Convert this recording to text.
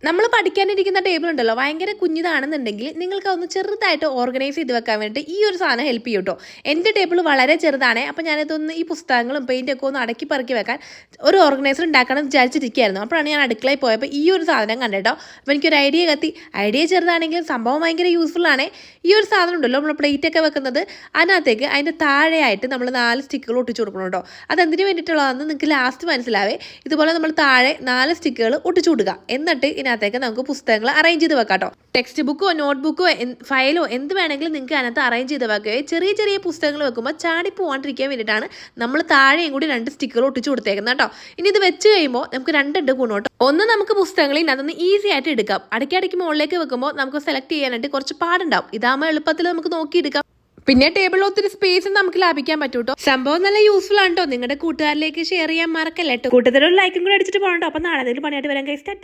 നമ്മൾ പഠിക്കാനിരിക്കുന്ന ടേബിൾ ഉണ്ടല്ലോ ഭയങ്കര കുഞ്ഞിതാണെന്നുണ്ടെങ്കിൽ നിങ്ങൾക്ക് അതൊന്ന് ചെറുതായിട്ട് ഓർഗനൈസ് ചെയ്ത് വെക്കാൻ വേണ്ടി ഈ ഒരു സാധനം ഹെൽപ്പ് ചെയ്യും കേട്ടോ. എൻ്റെ ടേബിൾ വളരെ ചെറുതാണ്. അപ്പോൾ ഞാനിതൊന്ന് ഈ പുസ്തകങ്ങളും പെയിൻ്റൊക്കെ ഒന്ന് അടക്കി പറക്കി വെക്കാൻ ഒരു ഓർഗനൈസർ ഉണ്ടാക്കണം എന്ന് വിചാരിച്ചിരിക്കുകയായിരുന്നു. അപ്പോഴാണ് ഞാൻ അടുക്കളയിൽ പോയപ്പോൾ ഈ ഒരു സാധനം കണ്ടിട്ടോ. അപ്പോൾ എനിക്കൊരു ഐഡിയ കത്തി. ഐഡിയ ചെറുതാണെങ്കിലും സംഭവം ഭയങ്കര യൂസ്ഫുൾ ആണ്. ഈ ഒരു സാധനം ഉണ്ടല്ലോ നമ്മൾ പ്ലേറ്റൊക്കെ വെക്കുന്നത്, അതിനകത്തേക്ക് അതിൻ്റെ താഴെയായിട്ട് നമ്മൾ 4 സ്റ്റിക്കുകൾ ഒട്ടിച്ചു കൊടുക്കണം കേട്ടോ. അതെന്തിനു വേണ്ടിയിട്ടുള്ളതെന്ന് നിങ്ങൾക്ക് ലാസ്റ്റ് മനസ്സിലാവേ. ഇതുപോലെ നമ്മൾ താഴെ 4 സ്റ്റിക്കുകൾ ഒട്ടിച്ചു കൊടുക്കുക. എന്നിട്ട് ഇതിനകത്തേക്ക് നമുക്ക് പുസ്തകങ്ങൾ അറേഞ്ച് ചെയ്ത് വെക്കാം കേട്ടോ. ടെക്സ്റ്റ് ബുക്കോ നോട്ട് ബുക്കോ ഫയലോ എന്ത് വേണമെങ്കിലും നിങ്ങൾക്ക് അതിനകത്ത് അറേഞ്ച് ചെയ്ത് വെക്കുകയോ. ചെറിയ ചെറിയ പുസ്തകങ്ങൾ വെക്കുമ്പോൾ ചാടി പോകാണ്ടിരിക്കാൻ വേണ്ടിയിട്ടാണ് നമ്മൾ താഴെയും കൂടി 2 സ്റ്റിക്കർ ഒട്ടിച്ചു കൊടുത്തേക്കുന്നത് കേട്ടോ. ഇനി ഇത് വെച്ച് കഴിയുമ്പോൾ നമുക്ക് 2 ഗുണം കേട്ടോ. ഒന്ന്, നമുക്ക് പുസ്തകങ്ങളിൽ ഇതിനകത്തൊന്ന് ഈസി ആയിട്ട് എടുക്കാം. അടയ്ക്കടയ്ക്ക് മുകളിലേക്ക് വെക്കുമ്പോൾ നമുക്ക് സെലക്ട് ചെയ്യാനായിട്ട് കുറച്ച് പാടുണ്ടാവും. ഇതാകുമ്പോൾ എളുപ്പത്തിൽ നമുക്ക് നോക്കിയെടുക്കാം. പിന്നെ ടേബിളിൽ ഒത്തിരി സ്പേസും നമുക്ക് ലാഭിക്കാൻ പറ്റും കേട്ടോ. സംഭവം നല്ല യൂസ്ഫുൾ ആണ് കേട്ടോ. നിങ്ങളുടെ കൂട്ടുകാരിലേക്ക് ഷെയർ ചെയ്യാൻ മറക്കല്ല കേട്ടോ. കൂട്ടത്തിലൊരു ലൈക്കും കൂടെ അടിച്ചിട്ട് പോകണം കേട്ടോ. അപ്പം നാളെ എന്തെങ്കിലും പണിയായിട്ട് വരാൻ കഴിച്ചാൽ